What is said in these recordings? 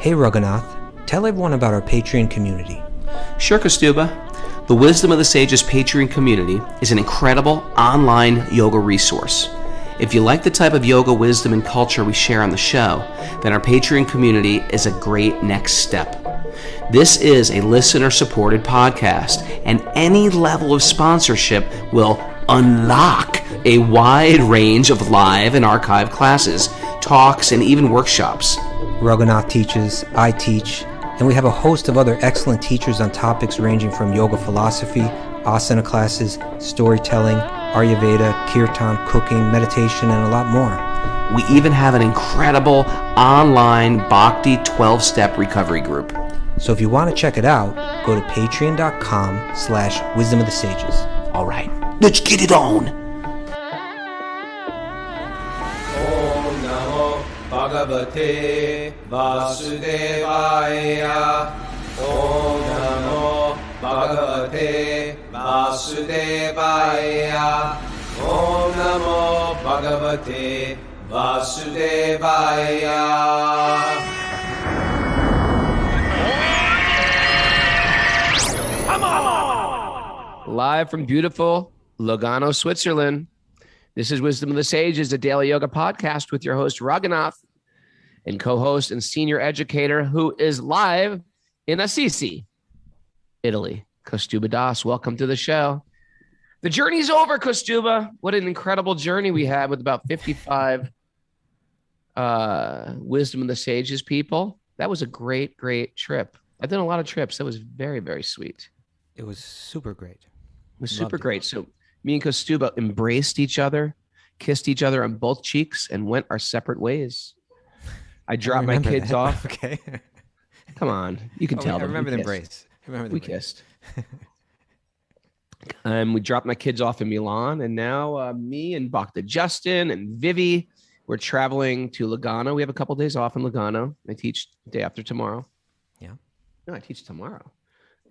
Hey Raghunath, tell everyone about our Patreon community. Sure, Kaustubha. The Wisdom of the Sages Patreon community is an incredible online yoga resource. If you like the type of yoga wisdom and culture we share on the show, then our Patreon community is a great next step. This is a listener-supported podcast, and any level of sponsorship will unlock a wide range of live and archived classes, talks, and even workshops. Raghunath teaches, I teach, and we have a host of other excellent teachers on topics ranging from yoga philosophy, asana classes, storytelling, Ayurveda, kirtan, cooking, meditation, and a lot more. We even have an incredible online Bhakti 12-step recovery group. So if you want to check it out, go to patreon.com/wisdom of the sages. All right, let's get it on. Om Namo Bhagavate Vasudevaya. Om Namo Bhagavate Vasudevaya. Om Namo Bhagavate Vasudevaya. Live from beautiful Lugano, Switzerland. This is Wisdom of the Sages, a daily yoga podcast with your host, Raghunath, and co-host and senior educator who is live in Assisi, Italy, Kaustubha Das. Welcome to the show. The journey's over, Kaustubha. What an incredible journey we had with about 55 Wisdom of the Sages people. That was a great, great trip. I've done a lot of trips. That was very, very sweet. It was super great. It was super great. So me and Kaustubha embraced each other, kissed each other on both cheeks, and went our separate ways. I dropped my kids off. Okay. Come on. You can tell I them. remember the embrace. We kissed. We dropped my kids off in Milan, and now me and Bhakti Justin and Vivi, we're traveling to Lugano. We have a couple days off in Lugano. I teach the day after tomorrow. Yeah. No, I teach tomorrow.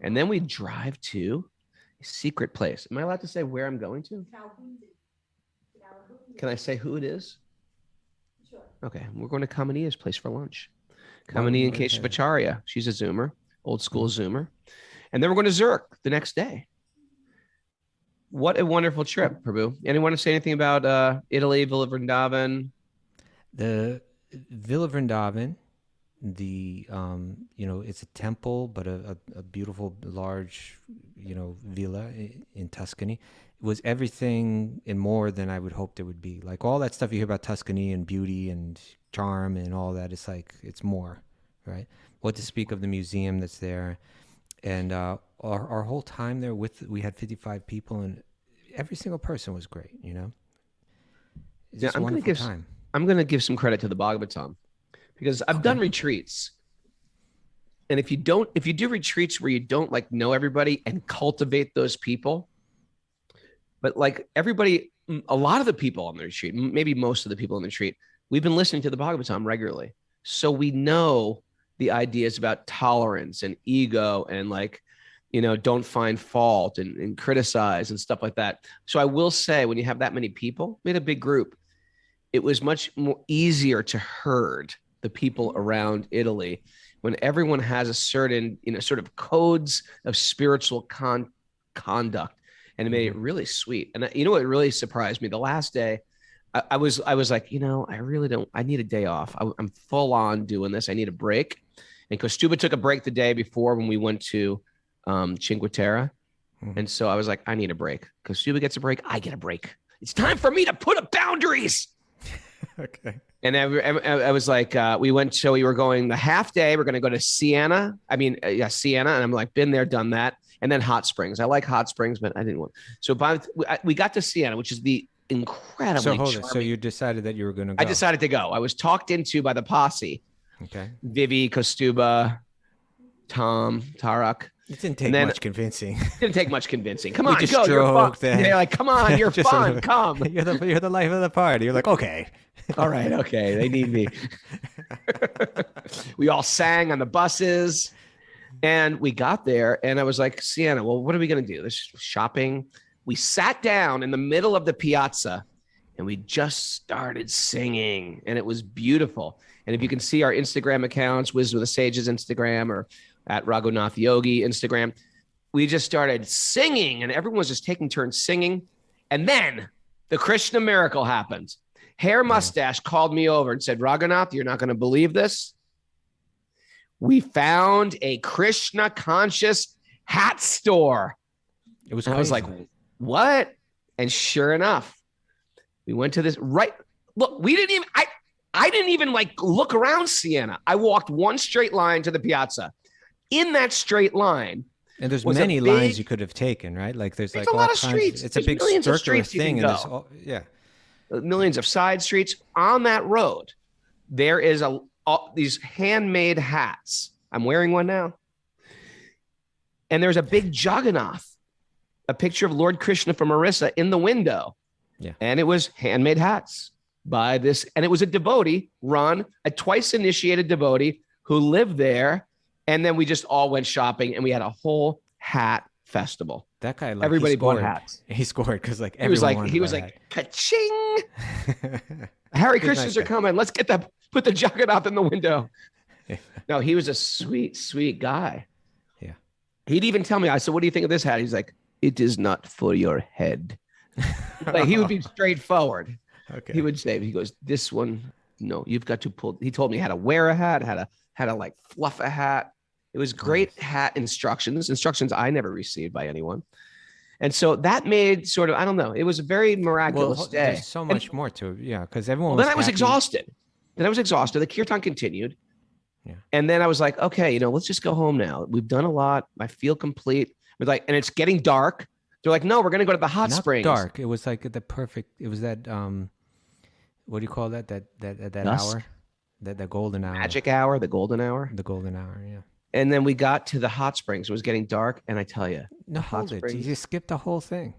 And then we drive to a secret place. Am I allowed to say where I'm going to? Can I say who it is? Sure. Okay, we're going to Kamania's place for lunch. Kamania and Kaustubha. She's a Zoomer, old school Zoomer. And then we're going to Zurich the next day. What a wonderful trip, Prabhu. Anyone want to say anything about Italy, Villa Vrindavan? The Villa Vrindavan, it's a temple, but a beautiful, large, villa in Tuscany. It was everything and more than I would hoped it would be. Like all that stuff you hear about Tuscany and beauty and charm and all that, it's more, right? What to speak of the museum that's there. And our whole time there we had 55 people, and every single person was great, It's just a wonderful time. I'm going to give some credit to the Bhagavatam because I've done retreats. And if you do retreats where you don't know everybody and cultivate those people, but everybody, a lot of the people on the retreat, maybe most of the people on the retreat, we've been listening to the Bhagavatam regularly. So we know the ideas about tolerance and ego and don't find fault and criticize and stuff like that. So I will say, when you have that many people, we had a big group, it was much more easier to herd the people around Italy when everyone has a certain, sort of codes of spiritual conduct. And it made it really sweet. And what really surprised me? The last day, I was like, I need a day off. I'm full on doing this. I need a break. And Kaustubha took a break the day before when we went to Cinque Terre. Mm-hmm. And so I was like, I need a break. Kaustubha gets a break. I get a break. It's time for me to put up boundaries. Okay. And I was like, we were going the half day. We're going to go to Siena. Siena. And I'm like, been there, done that. And then hot springs. I like hot springs, but I didn't want. So we got to Siena, which is the incredibly charming. So you decided that you were going to go. I decided to go. I was talked into by the posse. Okay. Vivi, Kaustubha, Tom, Tarak. It didn't take much convincing. Didn't take much convincing. Come on, go. You're fun. They're like, come on, you're fun. Come. You're the life of the party. You're like, okay. All right, okay. They need me. We all sang on the buses. And we got there, and I was like, Sienna, well, what are we going to do? This shopping. We sat down in the middle of the piazza, and we just started singing, and it was beautiful. And if you can see our Instagram accounts, Wisdom of the Sages Instagram or at Raghunath Yogi Instagram, we just started singing and everyone was just taking turns singing. And then the Krishna Miracle happened. Hair Mustache called me over and said, Raghunath, you're not going to believe this. We found a Krishna conscious hat store. It was And I was like, what? And sure enough, we went to this Look, I didn't even like look around Siena. I walked one straight line to the piazza. In that straight line, and there's many lines you could have taken, right? Like there's like a lot of streets. It's a big circular thing, and yeah, millions of side streets on that road. There is these handmade hats. I'm wearing one now, and there's a big Jagannath, a picture of Lord Krishna from Orissa in the window. Yeah, and it was handmade hats by this, and it was a devotee run, a twice initiated devotee who lived there. And then we just all went shopping and we had a whole hat festival. That guy, like, everybody bought hats. He scored because like everyone he was like, ka-ching. Harry Krishnas are coming. Let's get put the Jagannath in the window. Yeah. No, he was a sweet, sweet guy. Yeah. He'd even tell me, I said, what do you think of this hat? He's like, it is not for your head. Like he would be straightforward. Okay. He would say, he goes, this one, no, you've got to pull. He told me how to wear a hat, how to like fluff a hat. It was great hat instructions I never received by anyone. And so that made sort of, I don't know, it was a very miraculous day. There's so much more to it. Yeah. Because everyone then I was exhausted. The kirtan continued. Yeah. And then I was like, okay, let's just go home now. We've done a lot. I feel complete. We're like, and it's getting dark. They're like, no, we're going to go to the hot springs. Dark. It was like it was that, what do you call that? That Dusk? hour? That golden hour. Magic hour, the golden hour. The golden hour, yeah. And then we got to the hot springs. It was getting dark. And I tell you. No, hold it. You just skipped the whole thing.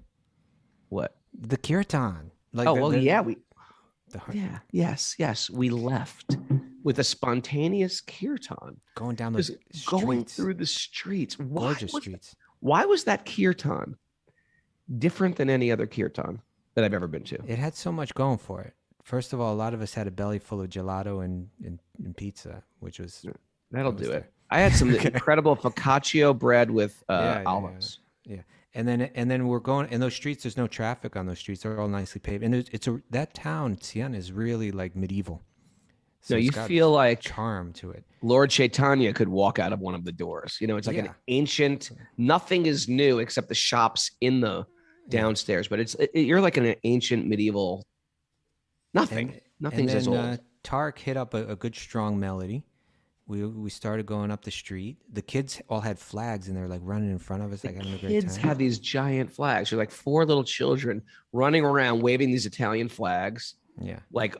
What? The kirtan. Like Yes. We left with a spontaneous kirtan. Going down those streets. Going through the streets. Gorgeous streets. Why was that kirtan different than any other kirtan that I've ever been to? It had so much going for it. First of all, a lot of us had a belly full of gelato and pizza, which was... That'll do it. I had some incredible focaccia bread with olives. Yeah. And then we're going... In those streets, there's no traffic on those streets. They're all nicely paved. And that town, Siena, is really like medieval. So you feel like charm to it. Lord Chaitanya could walk out of one of the doors. It's like an ancient... Nothing is new except the shops in the downstairs. But you're like in an ancient medieval... Nothing's as old. Tarek hit up a good strong melody. We started going up the street. The kids all had flags and they're like running in front of us, like having a great time. Kids had these giant flags. They're like 4 little children running around waving these Italian flags. Yeah, like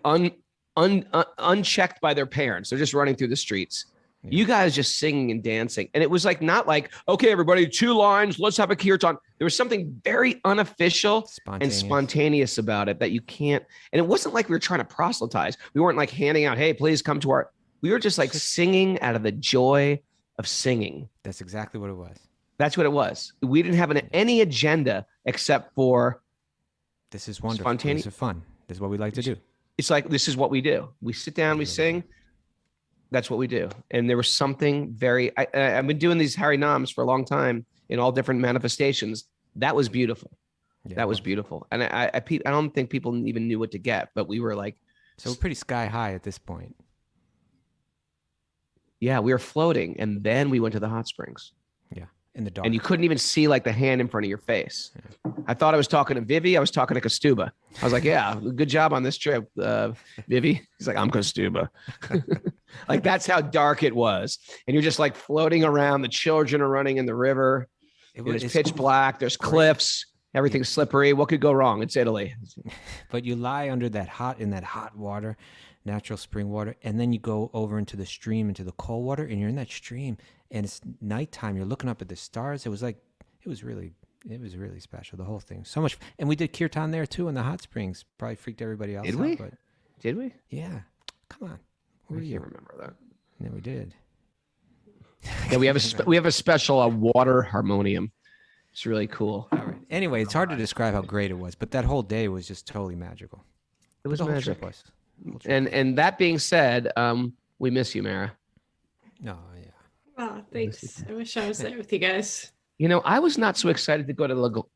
unchecked by their parents. They're just running through the streets. Yeah. You guys just singing and dancing, and it was like not like, okay, everybody, 2 lines, let's have a kirtan. There was something very unofficial and spontaneous about it that you can't. And it wasn't like we were trying to proselytize. We weren't like handing out, hey, please come to our. We were just like singing out of the joy of singing. That's exactly what it was. That's what it was. We didn't have any agenda except for this is wonderful. Spontaneous. This is fun. This is what we like to do. It's like, this is what we do. We sit down, we sing. That's what we do. And there was something very, I've been doing these Hari Nams for a long time in all different manifestations. That was beautiful. Yeah, that was beautiful. And I don't think people even knew what to get, but we were like. So we're pretty sky high at this point. Yeah, we were floating. And then we went to the hot springs. Yeah, in the dark. And you couldn't even see like the hand in front of your face. Yeah. I thought I was talking to Vivi. I was talking to Kaustubha. I was like, yeah, good job on this trip, Vivi. He's like, I'm Kaustubha. Like, that's how dark it was. And you're just like floating around. The children are running in the river. It's pitch black. There's cliffs. Everything's slippery. What could go wrong? It's Italy. But you lie under that hot water, natural spring water, and then you go over into the stream, into the cold water, and you're in that stream, and it's nighttime. You're looking up at the stars. It was really special. The whole thing, so much. And we did kirtan there too in the hot springs. Probably freaked everybody else out. But did we? Yeah. Come on. I can't remember that. Yeah, we did. Yeah, we have a special water harmonium. It's really cool. All right. Anyway, it's hard to describe how great it was, but that whole day was just totally magical. It was magic. And that being said, We miss you, Mara. No, yeah. Oh, thanks. I wish I was there with you guys. You know, I was not so excited to go to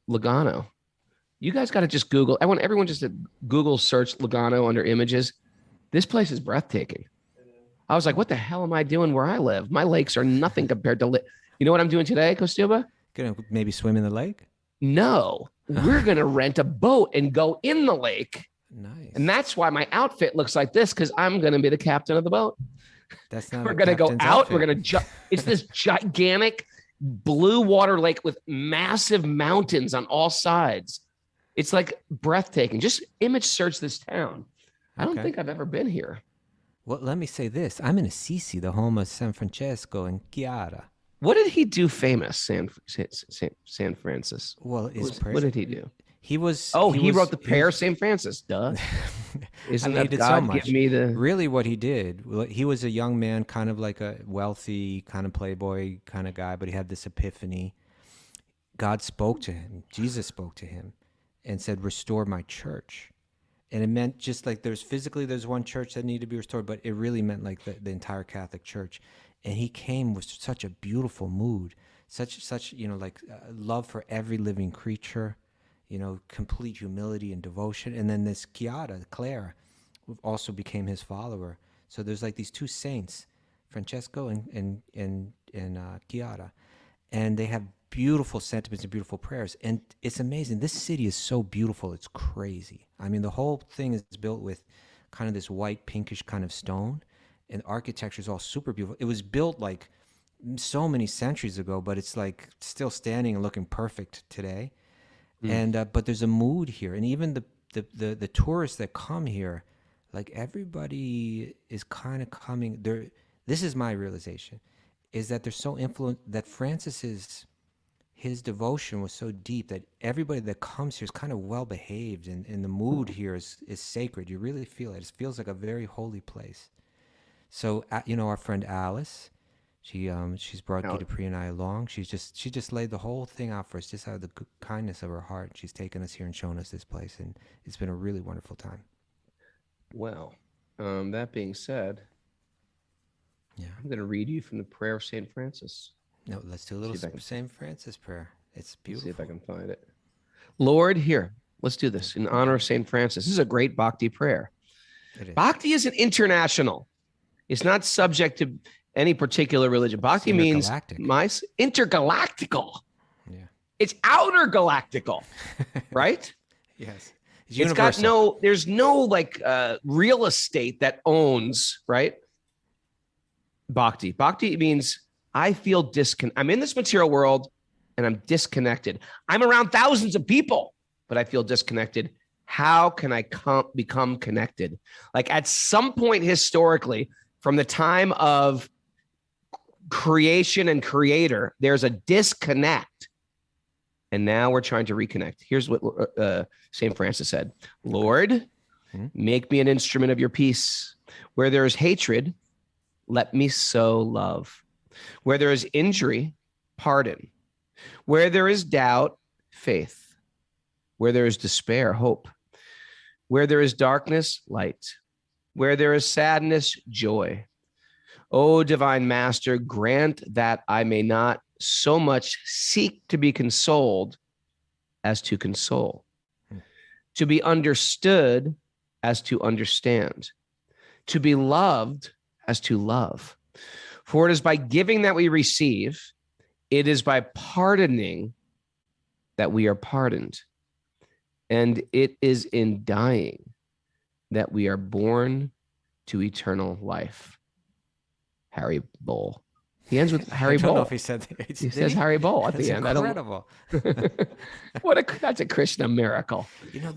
Lugano. You guys got to just Google. I want everyone just to Google search Lugano under images. This place is breathtaking. I was like, what the hell am I doing where I live? My lakes are nothing compared to You know what I'm doing today, Kaustubha? Gonna maybe swim in the lake? No, we're going to rent a boat and go in the lake. Nice. And that's why my outfit looks like this, because I'm going to be the captain of the boat. That's not We're going to go out. We're going to it's this gigantic blue water lake with massive mountains on all sides. It's like breathtaking. Just image search this town. I don't think I've ever been here. Well, let me say this. I'm in Assisi, the home of San Francesco and Chiara. What did he do famous, San Francis? Well, what did he do? He was. He wrote the prayer of St. Francis. Duh. Isn't that God give me the... Really what he did, he was a young man, kind of like a wealthy, kind of playboy kind of guy, but he had this epiphany. God spoke to him. Jesus spoke to him and said, restore my church. And it meant just like there's one church that needed to be restored, but it really meant like the entire Catholic Church. And he came with such a beautiful mood, such love for every living creature, complete humility and devotion. And then this Clare, also became his follower. So there's like these two saints, Francesco and Chiara, and they have beautiful sentiments and beautiful prayers. And it's amazing. This city is so beautiful. It's crazy. I mean, the whole thing is built with kind of this white, pinkish kind of stone, and architecture is all super beautiful. It was built like so many centuries ago, but it's like still standing and looking perfect today. And but there's a mood here, and even the tourists that come here, like everybody is kind of coming there. This is my realization, is that they're so influenced that his devotion was so deep that everybody that comes here is kind of well behaved, and the mood here is sacred. You really feel it. It feels like a very holy place. So our friend Alice, she's brought Gita Priya and I along. She just laid the whole thing out for us, just out of the kindness of her heart. She's taken us here and shown us this place, and it's been a really wonderful time. Well, that being said, I'm going to read you from the prayer of St. Francis. No, let's do a little St. Francis prayer. It's beautiful. See if I can find it. Lord, here, let's do this in honor of St. Francis. This is a great Bhakti prayer. It is. Bhakti is an international. It's not subject to any particular religion. Bhakti means intergalactical. Yeah. It's outer galactical, right? Yes. It's got there's no real estate that owns, right? Bhakti. Bhakti means I feel I'm in this material world and I'm disconnected. I'm around thousands of people, but I feel disconnected. How can I become connected? Like at some point historically, from the time of creation and creator, there's a disconnect. And now we're trying to reconnect. Here's what St. Francis said. Lord, make me an instrument of your peace. Where there is hatred, let me sow love. Where there is injury, pardon. Where there is doubt, faith. Where there is despair, hope. Where there is darkness, light. Where there is sadness, joy. O divine master, grant that I may not so much seek to be consoled as to console, to be understood as to understand, to be loved as to love. For it is by giving that we receive, it is by pardoning that we are pardoned, and it is in dying that we are born to eternal life. Harry Bowl. He ends with Harry Bowl. I don't know if he said that. He says Harry Bowl at the end. Incredible. That's a Krishna miracle.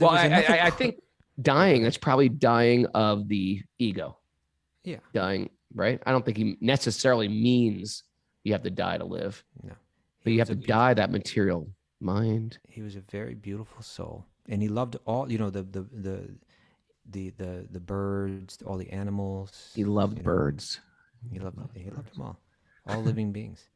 I think dying, that's probably dying of the ego. Yeah. Dying, right? I don't think he necessarily means you have to die to live. No. But you have to die that material mind. He was a very beautiful soul. And he loved all, the birds, all the animals. He loved birds. He loved them all living beings.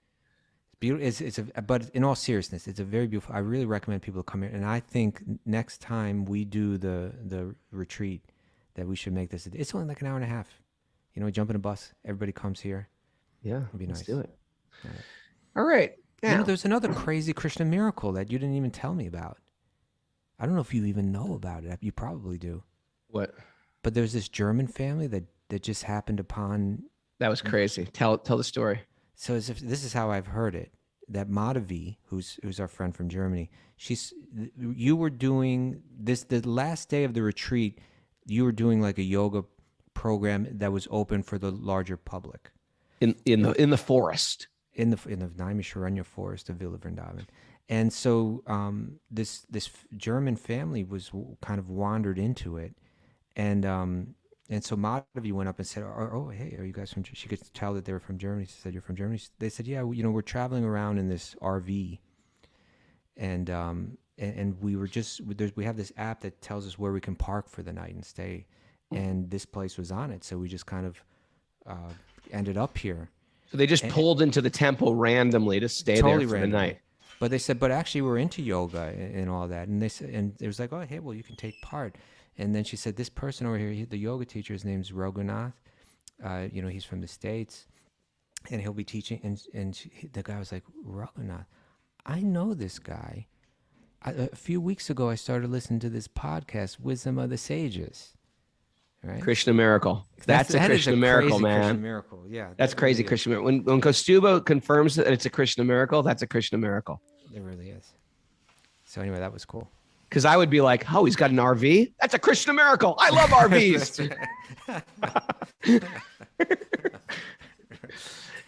It's beautiful. But in all seriousness, it's a very beautiful. I really recommend people come here, and I think next time we do the retreat, that we should make this. It's only like an hour and a half. Jump in a bus. Everybody comes here. Yeah, It'd be let's nice. do it. All right. All right. Now, There's another crazy Krishna miracle that you didn't even tell me about. I don't know if you even know about it. You probably do. what? But there's this German family that just happened upon. That was crazy. Tell the story. So as if this is how I've heard it. That Madhavi, who's our friend from Germany, you were doing this the last day of the retreat. You were doing like a yoga program that was open for the larger public In the forest. in the Naimisharanya forest of Villa Vrindavan. And so this German family was kind of wandered into it, and so Madhavi went up and said, "Oh, hey, are you guys from?" She could tell that they were from Germany. She said, "You're from Germany." They said, "Yeah, we're traveling around in this RV, and we have this app that tells us where we can park for the night and stay, and this place was on it, so we just kind of ended up here." So they just pulled into the temple randomly to stay there for the night. But they said, but actually we're into yoga and all that. And they said, and it was like, oh, hey, well, you can take part. And then she said, this person over here, the yoga teacher, his name's Raghunath. He's from the States, and he'll be teaching. The guy was like, Raghunath, I know this guy. A few weeks ago, I started listening to this podcast, Wisdom of the Sages. Right? Krishna Miracle. That's a Krishna Miracle, man. Krishna Miracle. Yeah, that's crazy. Krishna Miracle. When Kaustubha confirms that it's a Krishna Miracle, that's a Krishna Miracle. It really is. So anyway, that was cool. Because I would be like, oh, he's got an RV? That's a Krishna Miracle. I love RVs.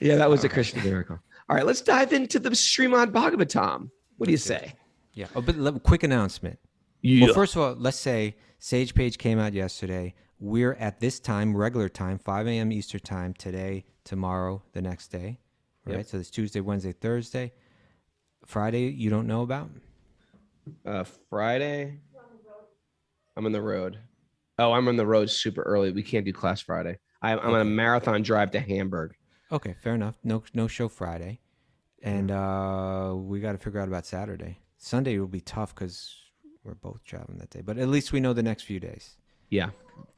Yeah, that was a Krishna Miracle. All right, let's dive into the Srimad Bhagavatam. What do you say? Yeah. Oh, but quick announcement. Yeah. Well, first of all, let's say Sage Page came out yesterday. We're at this time, regular time, 5 a.m. Eastern time, today, tomorrow, the next day. Right? Yep. So it's Tuesday, Wednesday, Thursday. Friday, you don't know about? Friday, I'm on the road. Oh, I'm on the road super early. We can't do class Friday. I'm on a marathon drive to Hamburg. Okay, fair enough. No show Friday. And we got to figure out about Saturday. Sunday will be tough because we're both traveling that day. But at least we know the next few days. Yeah.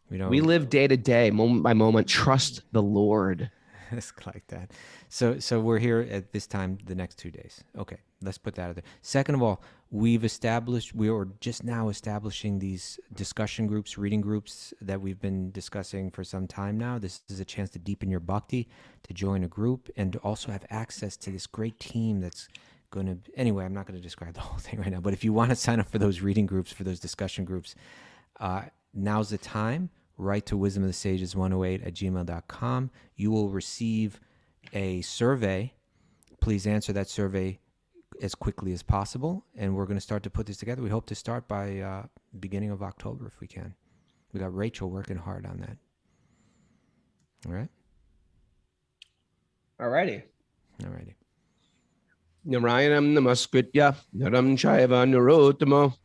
We live day to day, moment by moment. Trust the Lord. It's like that. So we're here at this time the next 2 days. Okay, let's put that out there. Second of all, we are just now establishing these discussion groups, reading groups that we've been discussing for some time now. This is a chance to deepen your bhakti, to join a group, and to also have access to this great team that's going to... Anyway, I'm not going to describe the whole thing right now, but if you want to sign up for those reading groups, for those discussion groups, now's the time. Write to wisdomofthesages108@gmail.com. You will receive a survey. Please answer that survey as quickly as possible, and we're going to start to put this together. We hope to start by beginning of October if we can. We got Rachel working hard on that. All right? Alrighty. Narayanam namaskritya naram chaiva narottamo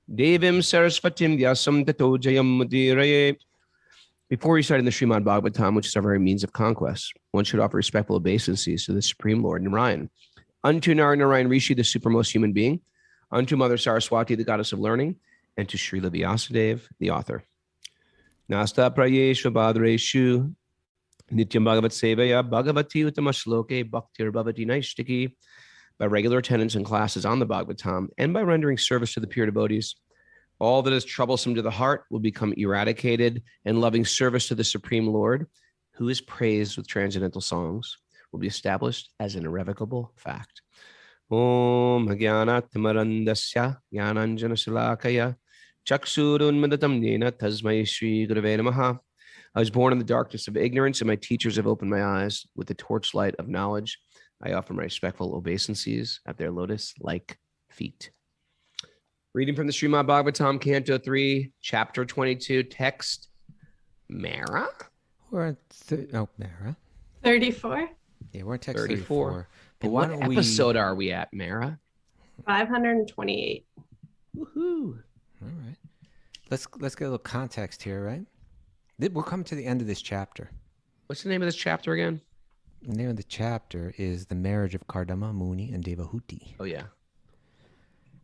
devim sarasvatim vyasam tato jayam mudiraye. Before we start in the Srimad Bhagavatam, which is our very means of conquest, one should offer respectful obeisances to the Supreme Lord Narayan, unto Narayan Rishi, the supermost human being, unto Mother Saraswati, the goddess of learning, and to Srila Vyasadeva, the author. Nasta prayeshu badreshu nityam bhagavat sevaya bhagavati utamashloke bhaktir bhavati naishtiki. By regular attendance in classes on the Bhagavatam and by rendering service to the pure devotees, all that is troublesome to the heart will become eradicated, and loving service to the Supreme Lord, who is praised with transcendental songs, will be established as an irrevocable fact. Om Jnanat Marandasya Jnananjana Salakaya Chaksurun Madatam Nena Tasmai Shri Gurave Namaha. I was born in the darkness of ignorance, and my teachers have opened my eyes with the torchlight of knowledge. I offer my respectful obeisances at their lotus-like feet. Reading from the Srimad Bhagavatam, Canto 3, Chapter 22, Text, Mara? We're at Mara. 34. Yeah, we're at text 34. But what episode are we at, Mara? 528. Woohoo! All right. Let's get a little context here, right? We're coming to the end of this chapter. What's the name of this chapter again? The name of the chapter is The Marriage of Kardama Muni and Devahuti. Oh, yeah.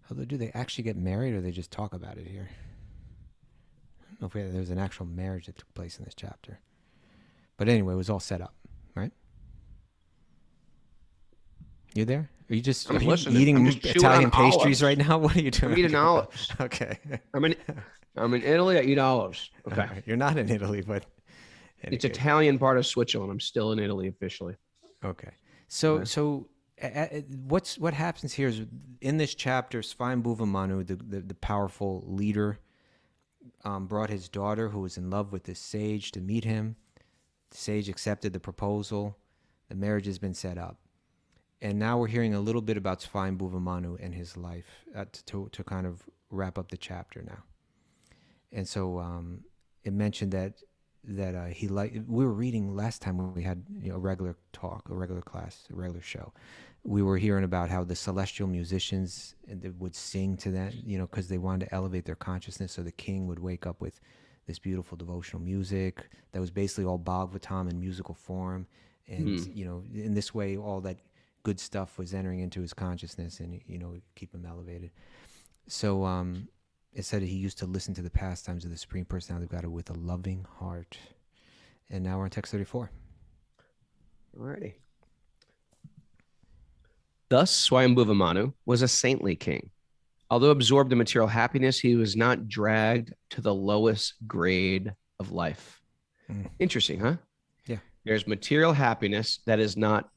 Although, do they actually get married, or they just talk about it here? I don't know if there's an actual marriage that took place in this chapter. But anyway, it was all set up, right? You there? Are you just, I'm are you listening. eating I'm just chewing Italian on pastries olives. right now? What are you doing? I'm eating olives. Okay. I'm in Italy. I eat olives. Okay. All right. You're not in Italy, but It's Italian part of Switzerland. I'm still in Italy officially. okay. So Okay. so what happens here is in this chapter, Swayambhuva Manu, the powerful leader, brought his daughter who was in love with this sage to meet him. The sage accepted the proposal. The marriage has been set up. And now we're hearing a little bit about Swayambhuva Manu and his life to kind of wrap up the chapter now. And so it mentioned that he we were reading last time when we had a regular talk, a regular class, a regular show. We were hearing about how the celestial musicians would sing to that, because they wanted to elevate their consciousness. So the king would wake up with this beautiful devotional music that was basically all Bhagavatam in musical form. And, in this way, all that good stuff was entering into his consciousness and, keep him elevated. So it said he used to listen to the pastimes of the Supreme Personality of God with a loving heart. And now we're on text 34. Alrighty. Thus, Swayambhuva Manu was a saintly king. Although absorbed in material happiness, he was not dragged to the lowest grade of life. Interesting, huh? Yeah. There's material happiness that is not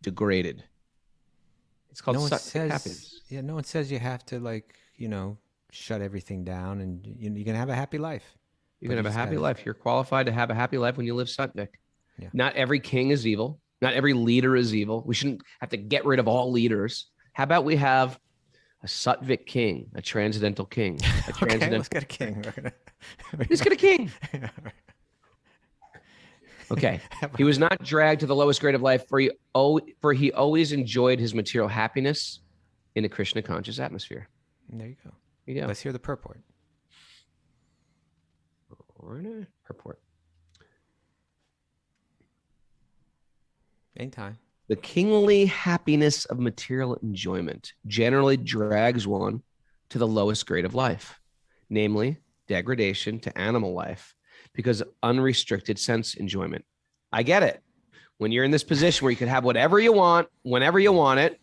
degraded. It's called happiness. Yeah, no one says you have to shut everything down and you can have a happy life. You can have a happy life. You're qualified to have a happy life when you live Sattvic. Yeah. Not every king is evil. Not every leader is evil. We shouldn't have to get rid of all leaders. How about we have a Sattvic king, a transcendental king? Okay, let's get a king. Let's get a king. Okay. He was not dragged to the lowest grade of life, for he always enjoyed his material happiness in a Krishna conscious atmosphere. There you go. There you go. Let's hear the purport. Purport. Anytime. The kingly happiness of material enjoyment generally drags one to the lowest grade of life, namely degradation to animal life, because of unrestricted sense enjoyment. I get it. When you're in this position where you can have whatever you want, whenever you want it,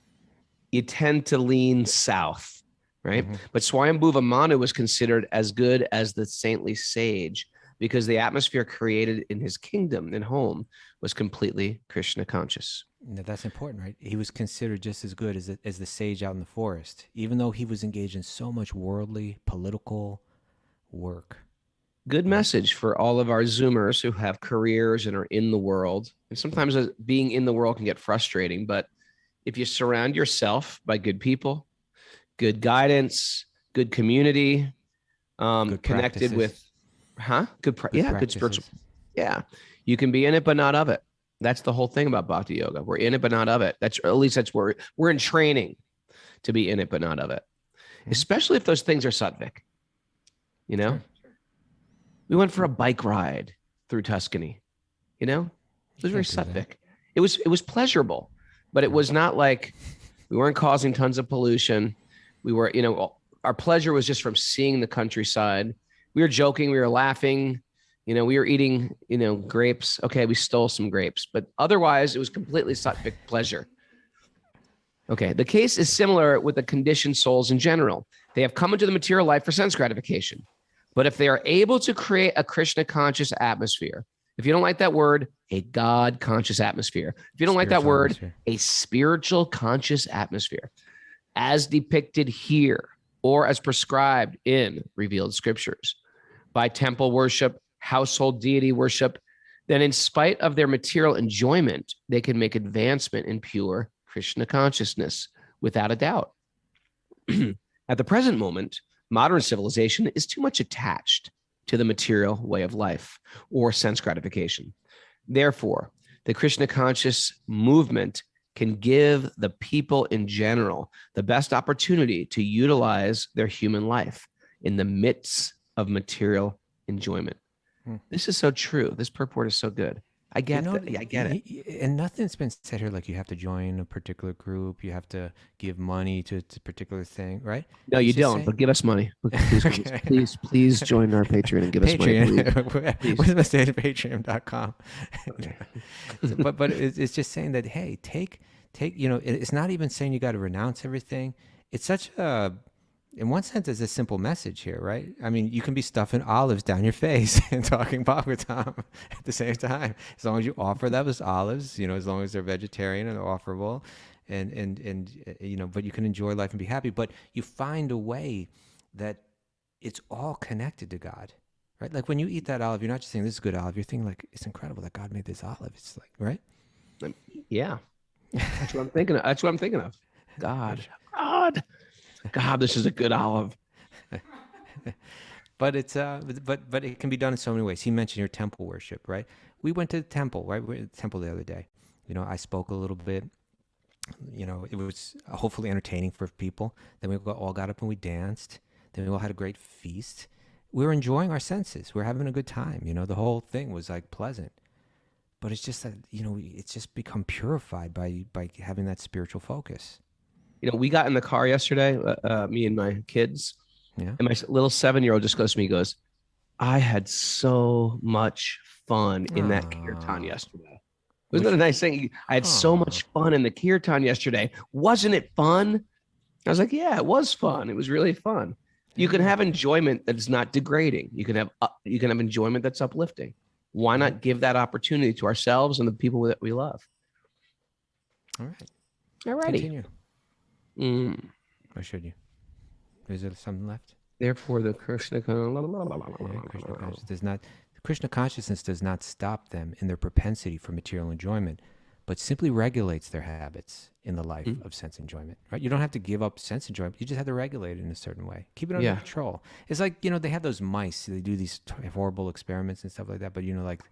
you tend to lean south, right? Mm-hmm. But Swayambhuva Manu was considered as good as the saintly sage because the atmosphere created in his kingdom and home was completely Krishna conscious. Now, that's important, right? He was considered just as good as the sage out in the forest, even though he was engaged in so much worldly, political work. Good message for all of our Zoomers who have careers and are in the world. And sometimes being in the world can get frustrating, but if you surround yourself by good people, good guidance, good community, Good connected practices. with, good practices. spiritual. Yeah. You can be in it, but not of it. That's the whole thing about Bhakti Yoga. We're in it, but not of it. That's where we're in training to be in it, but not of it. Mm-hmm. Especially if those things are Sattvic, Sure. We went for a bike ride through Tuscany, it was very can't do that. Sattvic. It was pleasurable, but it was not like we weren't causing tons of pollution. We were, our pleasure was just from seeing the countryside. We were joking. We were laughing. We were eating, grapes. Okay, we stole some grapes, but otherwise it was completely Sattvic pleasure. Okay, the case is similar with the conditioned souls in general. They have come into the material life for sense gratification. But if they are able to create a Krishna conscious atmosphere, if you don't like that word, a God conscious atmosphere. If you don't like that Spiritual word, atmosphere. a spiritual conscious atmosphere, as depicted here or as prescribed in revealed scriptures by temple worship, household deity worship, then in spite of their material enjoyment, they can make advancement in pure Krishna consciousness without a doubt. At the present moment, modern civilization is too much attached to the material way of life or sense gratification. Therefore, the Krishna conscious movement can give the people in general the best opportunity to utilize their human life in the midst of material enjoyment. This is so true. This purport is so good. I get You know, that. I get it. and nothing's been said here like you have to join a particular group, you have to give money to a particular thing, right? No, you He's just don't. saying, But give us money. Please, Okay. please join our Patreon and give us money. Patreon. Please. What's my state? Patreon.com. Okay. But it's just saying that, hey, take, you know, it's not even saying you got to renounce everything. It's such a, in one sense, it's a simple message here, right? I mean, you can be stuffing olives down your face and talking Bhagavatam at the same time, as long as you offer those olives, you know, as long as they're vegetarian and offerable, and you know, but you can enjoy life and be happy. But you find a way that it's all connected to God, right? Like when you eat that olive, you're not just saying this is a good olive. You're thinking like, it's incredible that God made this olive. It's like, right? Yeah. That's what I'm thinking of. That's what I'm thinking of. God, this is a good olive. But it's but it can be done in so many ways. He mentioned your temple worship, right? We went to the temple, right? We were at the temple the other day. You know, I spoke a little bit. You know, it was hopefully entertaining for people. Then we all got up and we danced. Then we all had a great feast. We were enjoying our senses. We were having a good time. You know, the whole thing was like pleasant. But it's just that, you know, it's just become purified by having that spiritual focus. You know, we got in the car yesterday, me and my kids, Yeah. and my little 7-year-old just goes to me, he goes, I had so much fun in that kirtan yesterday. Wasn't that a nice thing? I had so much fun in the kirtan yesterday. Wasn't it fun? I was like, yeah, it was fun. It was really fun. You can have enjoyment that is not degrading. You can have enjoyment that's uplifting. Why not give that opportunity to ourselves and the people that we love? All right. All righty. Continue. Or should you? Is there something left? Therefore, the Krishna Krishna consciousness does not stop them in their propensity for material enjoyment, but simply regulates their habits in the life of sense enjoyment. Right? You don't have to give up sense enjoyment. You just have to regulate it in a certain way. Keep it under control. It's like, you know, they have those mice. They do these horrible experiments and stuff like that. But, you know, like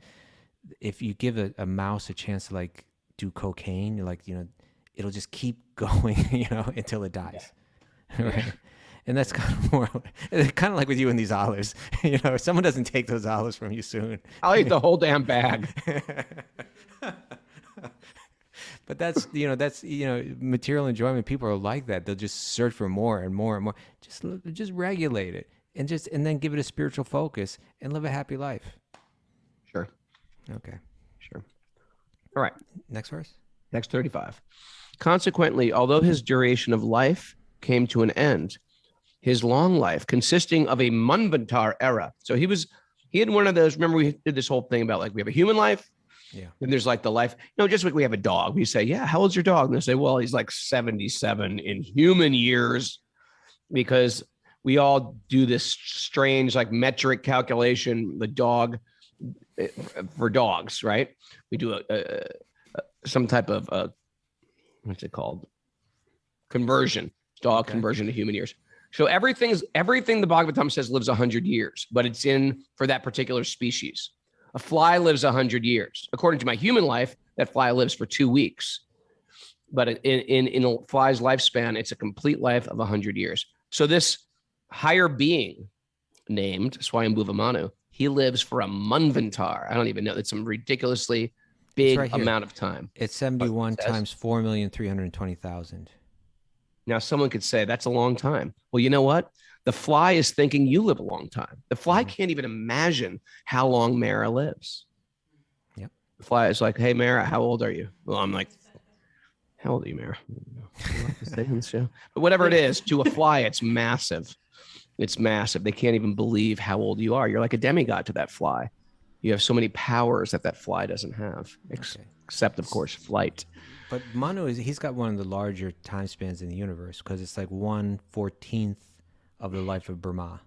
if you give a mouse a chance to like do cocaine, like, you know, it'll just keep going, you know, until it dies. Right? And that's kind of like with you and these olives. You know, if someone doesn't take those olives from you soon, I'll eat the whole damn bag. But that's material enjoyment. People are like that. They'll just search for more and more and more. Just regulate it and then give it a spiritual focus and live a happy life. Sure. Okay. Sure. All right. Next verse. Next 35. Consequently, although his duration of life came to an end, his long life, consisting of a Manvantar era. So he had one of those, remember we did this whole thing about like we have a human life. Yeah. And there's like the life, just like we have a dog. We say, yeah, how old's your dog? And they say, well, he's like 77 in human years, because we all do this strange like metric calculation, the dog for dogs, right? We do some type of what's it called? Conversion, dog conversion to human years. So everything the Bhagavatam says lives 100 years, but it's in for that particular species. A fly lives 100 years. According to my human life, that fly lives for 2 weeks. But in a fly's lifespan, it's a complete life of 100 years. So this higher being named Swayambhuva Manu, he lives for a Manvantar. I don't even know. It's some ridiculously big amount of time. It's 71 times 4,320,000. Now, someone could say that's a long time. Well, you know what? The fly is thinking you live a long time. The fly can't even imagine how long Mara lives. Yep. The fly is like, hey, Mara, how old are you? Well, I'm like, how old are you, Mara? But whatever it is, to a fly, it's massive. It's massive. They can't even believe how old you are. You're like a demigod to that fly. You have so many powers that fly doesn't have, except, of course, flight. But Manu, he's got one of the larger time spans in the universe, because it's like 1/14 of the life of Brahma.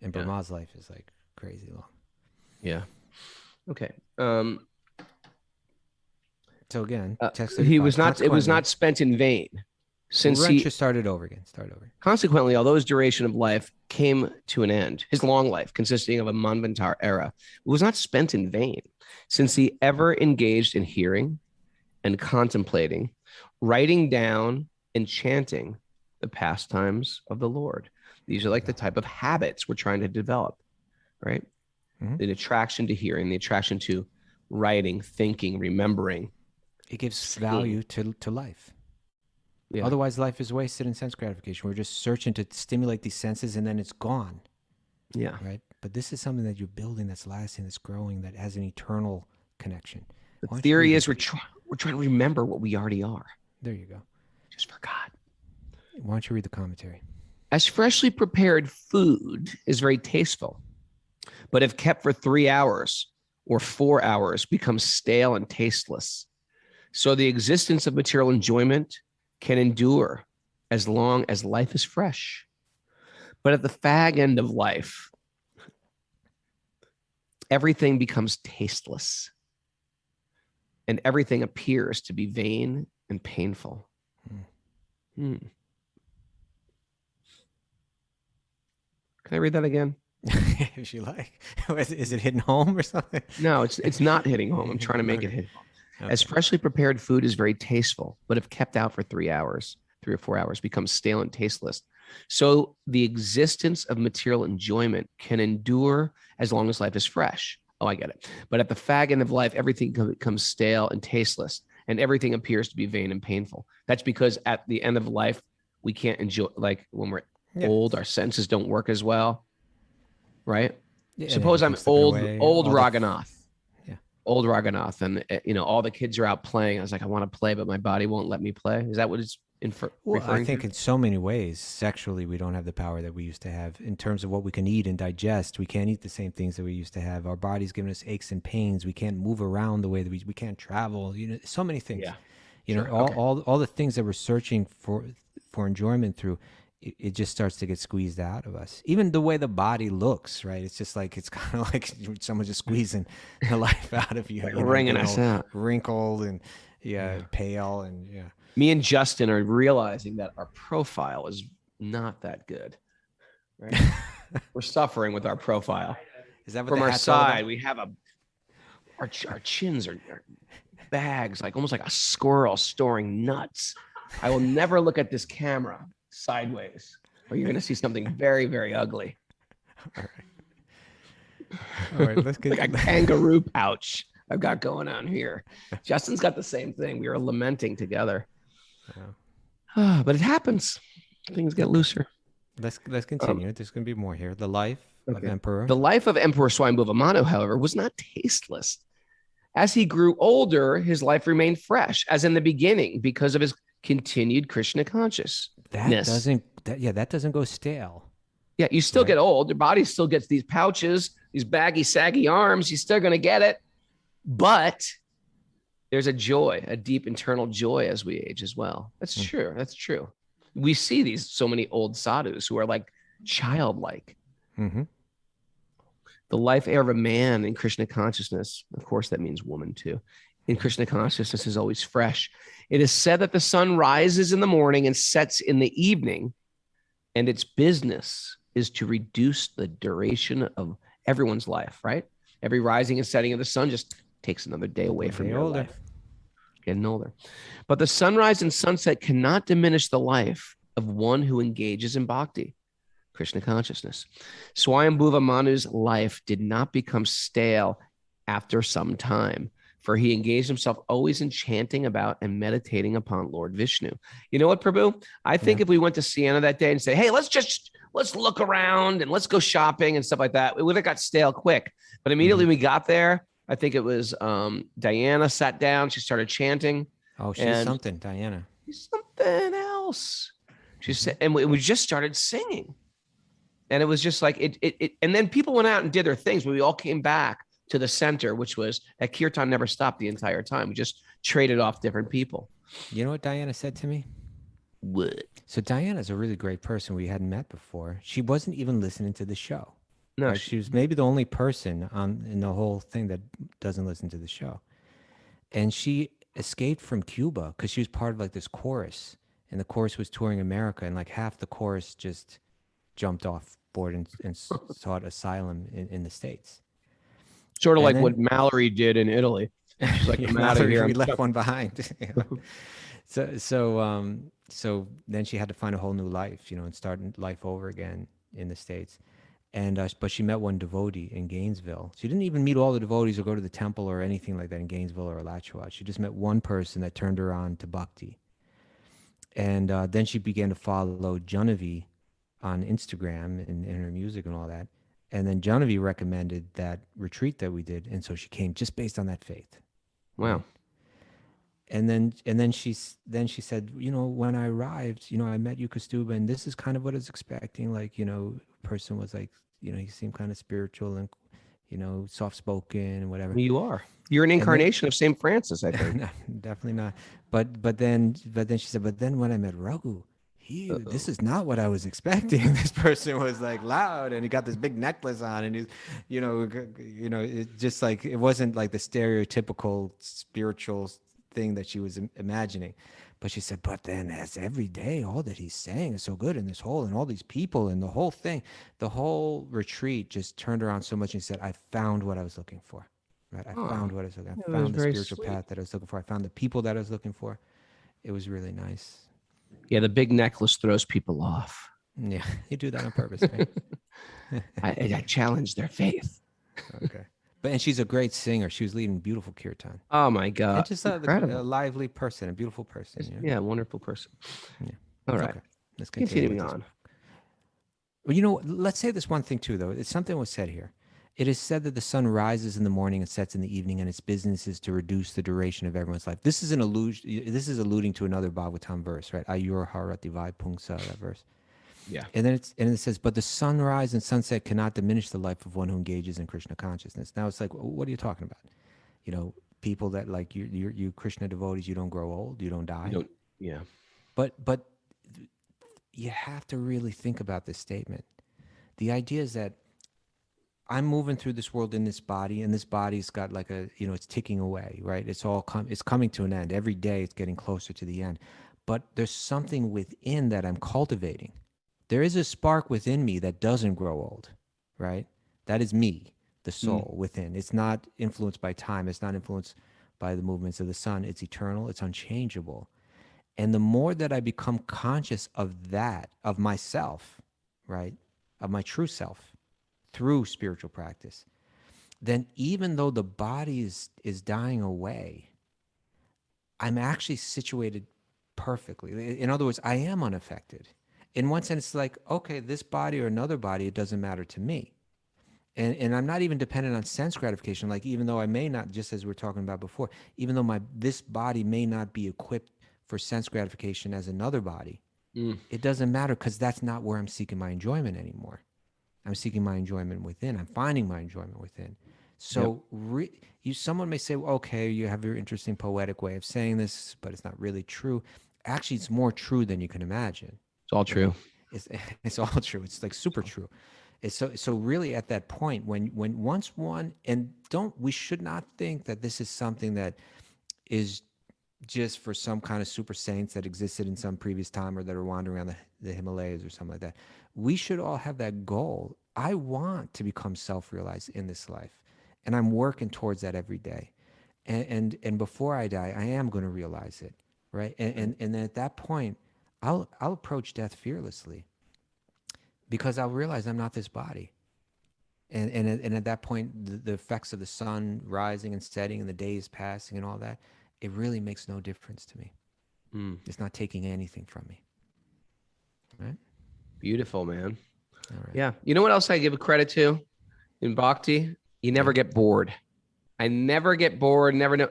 And Brahma's life is like crazy long. Yeah. Okay. So again, it was not spent in vain. Since he started over again. Consequently, although his duration of life came to an end, his long life, consisting of a Manvantar era, was not spent in vain, since he ever engaged in hearing and contemplating, writing down and chanting the pastimes of the Lord. These are like the type of habits we're trying to develop, right? Mm-hmm. The attraction to hearing, the attraction to writing, thinking, remembering. It gives Seeing. value to life. Yeah. Otherwise, life is wasted in sense gratification. We're just searching to stimulate these senses, and then it's gone, Yeah. right? But this is something that you're building, that's lasting, that's growing, that has an eternal connection. The Why don't you theory read is it? we're trying to remember what we already are. There you go. Just forgot. Why don't you read the commentary? As freshly prepared food is very tasteful, but if kept for 3 hours or 4 hours, becomes stale and tasteless. So the existence of material enjoyment can endure as long as life is fresh. But at the fag end of life, everything becomes tasteless, and everything appears to be vain and painful. Hmm. Can I read that again? If you like. Is it hitting home or something? No, it's not hitting home. I'm trying to make it hit home. Okay. As freshly prepared food is very tasteful, but if kept out for 3 hours, 3 or 4 hours, becomes stale and tasteless. So the existence of material enjoyment can endure as long as life is fresh. Oh, I get it. But at the fag end of life, everything becomes stale and tasteless, and everything appears to be vain and painful. That's because at the end of life, we can't enjoy, like when we're old, our senses don't work as well, right? Yeah, Suppose I'm everything's slipping old away, all the- Raghunath. Yeah. Old Raghunath, and all the kids are out playing. I was like, I want to play, but my body won't let me play. Is that what it's Well, referring I think to? in so many ways, sexually, we don't have the power that we used to have in terms of what we can eat and digest. We can't eat the same things that we used to have. Our body's giving us aches and pains. We can't move around the way that we can't travel. So many things. Yeah. You know, Sure, all, okay. all the things that we're searching for enjoyment through, it just starts to get squeezed out of us. Even the way the body looks, right? It's just like, it's kind of like someone just squeezing the life out of you. Like you know, wringing getting us all out. wrinkled and pale and Me and Justin are realizing that our profile is not that good. Right? We're suffering with our profile. Is that what From the our hat's all about? side, we have our chins are bags, like almost like a squirrel storing nuts. I will never look at this camera sideways, or you're going to see something very, very ugly. All right, let's get Like a kangaroo pouch I've got going on here. Justin's got the same thing. We are lamenting together. But it happens. Things get looser. Let's continue. There's going to be more here. The life of Emperor. The life of Emperor Swayambhuva Manu, however, was not tasteless. As he grew older, his life remained fresh, as in the beginning, because of his continued Krishna consciousness. that doesn't go stale. Yeah, you still get old. Your body still gets these pouches, these baggy, saggy arms. You're still going to get it. But there's a joy, a deep internal joy as we age as well. That's true. That's true. We see so many old sadhus who are like childlike. Mm-hmm. The life air of a man in Krishna consciousness, of course, that means woman too, in Krishna consciousness is always fresh. It is said that the sun rises in the morning and sets in the evening, and its business is to reduce the duration of everyone's life, right? Every rising and setting of the sun just takes another day away from your life. Getting older. But the sunrise and sunset cannot diminish the life of one who engages in bhakti, Krishna consciousness. Swayambhuva Manu's life did not become stale after some time, for he engaged himself always in chanting about and meditating upon Lord Vishnu. You know what, Prabhu? I think if we went to Siena that day and say, hey, let's look around and let's go shopping and stuff like that, it would have got stale quick. But immediately we got there, I think it was Diana sat down, she started chanting. Oh, she's something, Diana. She's something else. She said, and we just started singing. And it was just like it and then people went out and did their things, but we all came back to the center, which was that kirtan never stopped the entire time. We just traded off different people. You know what Diana said to me? What? So Diana's a really great person we hadn't met before. She wasn't even listening to the show. No, Right? She was maybe the only person in the whole thing that doesn't listen to the show. And she escaped from Cuba because she was part of like this chorus, and the chorus was touring America, and like half the chorus just jumped off board and sought asylum in the States. sort of And like then- what Mallory did in Italy. She's like, I'm out of here. We I'm left stuck. one behind. So then she had to find a whole new life, and start life over again in the States. And but she met one devotee in Gainesville. She didn't even meet all the devotees or go to the temple or anything like that in Gainesville or Alachua. She just met one person that turned her on to bhakti. And then she began to follow Genevieve on Instagram and her music and all that. And then Genevieve recommended that retreat that we did, and so she came just based on that faith. Wow. And then she said, you know, when I arrived, you know, I met you, Kaustubha, and this is kind of what I was expecting. Like, you know, person was like, you know, he seemed kind of spiritual and, you know, soft spoken and whatever. You are. You're an incarnation of St. Francis, I think. No, definitely not. But then she said, but then when I met Raghu, this is not what I was expecting. This person was like loud, and he got this big necklace on, and he's, you know, it just like, it wasn't like the stereotypical spiritual thing that she was imagining. But she said, but then as every day, all that he's saying is so good, and and all these people and the whole thing, the whole retreat just turned around so much, and she said, I found what I was looking for. Right? I found what I was looking for. I found the spiritual path that I was looking for. I found the people that I was looking for. It was really nice. Yeah, the big necklace throws people off. Yeah, you do that on purpose, right? I challenge their faith. Okay. And she's a great singer. She was leading beautiful kirtan. Oh my God. And just a lively person, a beautiful person. Yeah, wonderful person. Yeah. All right. Okay. Let's Continuing on. Well, you know, let's say this one thing too, though. It's something was said here. It is said that the sun rises in the morning and sets in the evening, and its business is to reduce the duration of everyone's life. This is an allusion. This is alluding to another Bhagavatam verse, right? Ayur harati vai pungsa, that verse. Yeah. And then it says, but the sunrise and sunset cannot diminish the life of one who engages in Krishna consciousness. Now it's like, what are you talking about? You know, people that like you Krishna devotees, you don't grow old, you don't die. Yeah. But you have to really think about this statement. The idea is that I'm moving through this world in this body, and this body's got like a, you know, it's ticking away, right? It's coming to an end. Every day it's getting closer to the end. But there's something within that I'm cultivating. There is a spark within me that doesn't grow old, right? That is me, the soul within. It's not influenced by time. It's not influenced by the movements of the sun. It's eternal. It's unchangeable. And the more that I become conscious of that, of myself, right, of my true self through spiritual practice, then even though the body is dying away, I'm actually situated perfectly. In other words, I am unaffected. In one sense, it's like, okay, this body or another body, it doesn't matter to me. And I'm not even dependent on sense gratification. Like, even though I may not, just as we were talking about before, even though this body may not be equipped for sense gratification as another body, it doesn't matter, because that's not where I'm seeking my enjoyment anymore. I'm seeking my enjoyment within. I'm finding my enjoyment within. So someone may say, well, okay, you have your interesting poetic way of saying this, but it's not really true. Actually, it's more true than you can imagine. It's all true. It's all true. It's like super true. It's so really at that point when once one, and we should not think that this is something that is just for some kind of super saints that existed in some previous time or that are wandering around the Himalayas or something like that. We should all have that goal. I want to become self-realized in this life, and I'm working towards that every day. And before I die, I am going to realize it, right? And then at that point, I'll approach death fearlessly, because I'll realize I'm not this body. And at that point, the effects of the sun rising and setting and the days passing and all that, it really makes no difference to me. It's not taking anything from me. Right? Beautiful, man. All right. Yeah. You know what else I give credit to in Bhakti? You never get bored. I never get bored. Never know.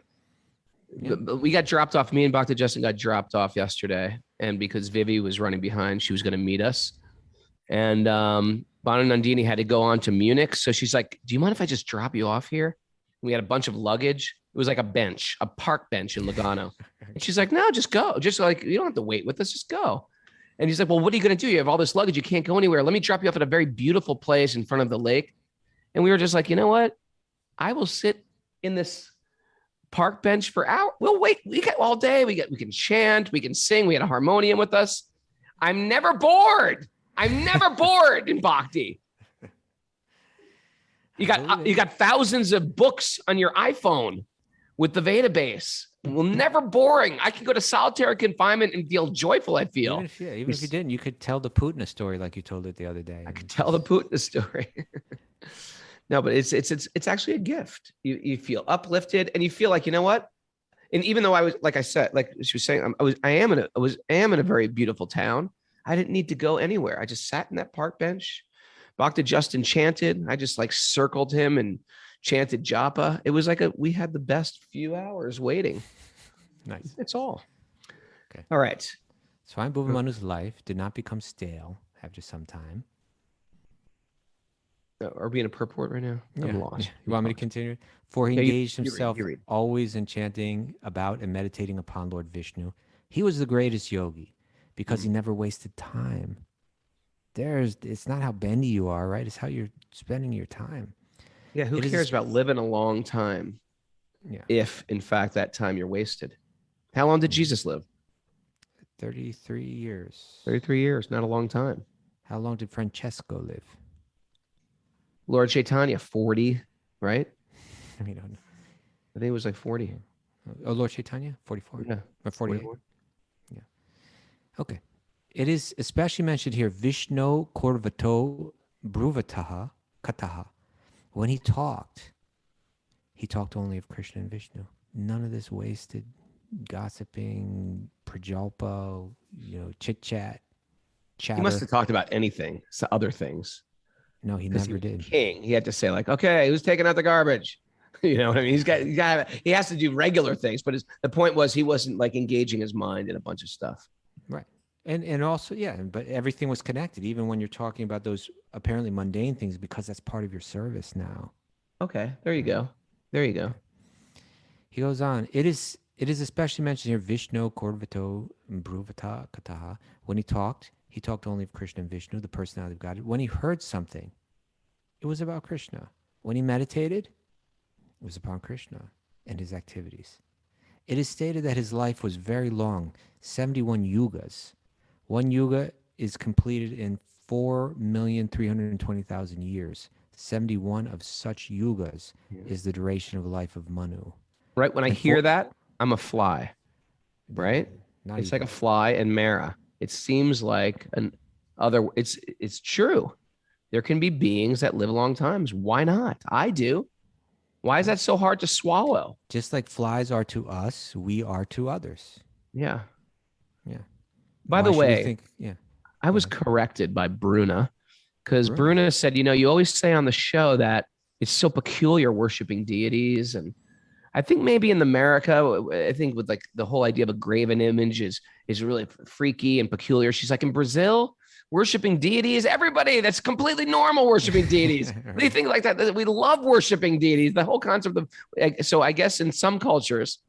Yeah. We got dropped off. Me and Bhakti Justin got dropped off yesterday. And because Vivi was running behind, she was going to meet us. And Banu Nandini had to go on to Munich. So she's like, do you mind if I just drop you off here? And we had a bunch of luggage. It was like a park bench in Lugano. And she's like, no, just go. Just like, you don't have to wait with us. Just go. And he's like, well, what are you going to do? You have all this luggage. You can't go anywhere. Let me drop you off at a very beautiful place in front of the lake. And we were just like, you know what? I will sit in this park bench for hours. We'll wait. We got all day. We can chant. We can sing. We had a harmonium with us. I'm never bored. I'm never bored in Bhakti. You got thousands of books on your iPhone. with the Veda base. Well, never boring. I can go to solitary confinement and feel joyful, I feel. Even if you didn't, you could tell the Putin story like you told it the other day. I could tell the Putin story. No, but it's actually a gift. You feel uplifted and you feel like, you know what? And even though I was, like I said, like she was saying, I am in a very beautiful town. I didn't need to go anywhere. I just sat in that park bench. Bhakti Justin chanted. I just like circled him and chanted japa. It was like we had the best few hours waiting. Nice. That's all. Okay. All right. Swayambhuva Manu's life did not become stale after some time. Are we in a purport right now? I'm lost. You want me to continue? For he Yeah, engaged you himself read. always in chanting about and meditating upon Lord Vishnu. He was the greatest yogi because he never wasted time. It's not how bendy you are, right? It's how you're spending your time. Yeah, who cares about living a long time? Yeah. If in fact that time you're wasted. How long did Jesus live? 33 years. 33 years, not a long time. How long did Francesco live? Lord Chaitanya, 40, right? I mean, I don't know. I think it was like 40. Oh, Lord Chaitanya? 44? Yeah. Or 48? 44. Yeah. Okay. It is especially mentioned here, Vishnu Korvato Bruvataha Kataha. When he talked only of Krishna and Vishnu. None of this wasted gossiping, prajalpa, chit-chat, chatter. He must have talked about anything, other things. No, he never did. King. He had to say like, okay, who's taking out the garbage? You know what I mean? He has to do regular things, but the point was he wasn't like engaging his mind in a bunch of stuff. Right. And also, but everything was connected, even when you're talking about those apparently mundane things, because that's part of your service now. Okay, there you go. There you go. He goes on. It is especially mentioned here, Vishnu Korvato Bruvata Kataha. When he talked only of Krishna and Vishnu, the personality of God. When he heard something, it was about Krishna. When he meditated, it was upon Krishna and his activities. It is stated that his life was very long, 71 yugas. One yuga is completed in 4,320,000 years. 71 of such yugas is the duration of the life of Manu. Right. When I hear that, I'm a fly. Right. It's like a fly in Mara. It seems like it's true. There can be beings that live long times. Why not? I do. Why is that so hard to swallow? Just like flies are to us, we are to others. Yeah. Yeah. By the way, yeah. I was corrected by Bruna because Bruna said, you always say on the show that it's so peculiar worshiping deities. And I think maybe in America, I think with like the whole idea of a graven image is really freaky and peculiar. She's like, in Brazil, worshiping deities, everybody that's completely normal worshiping deities. They think like that. We love worshiping deities. The whole concept of, so I guess in some cultures,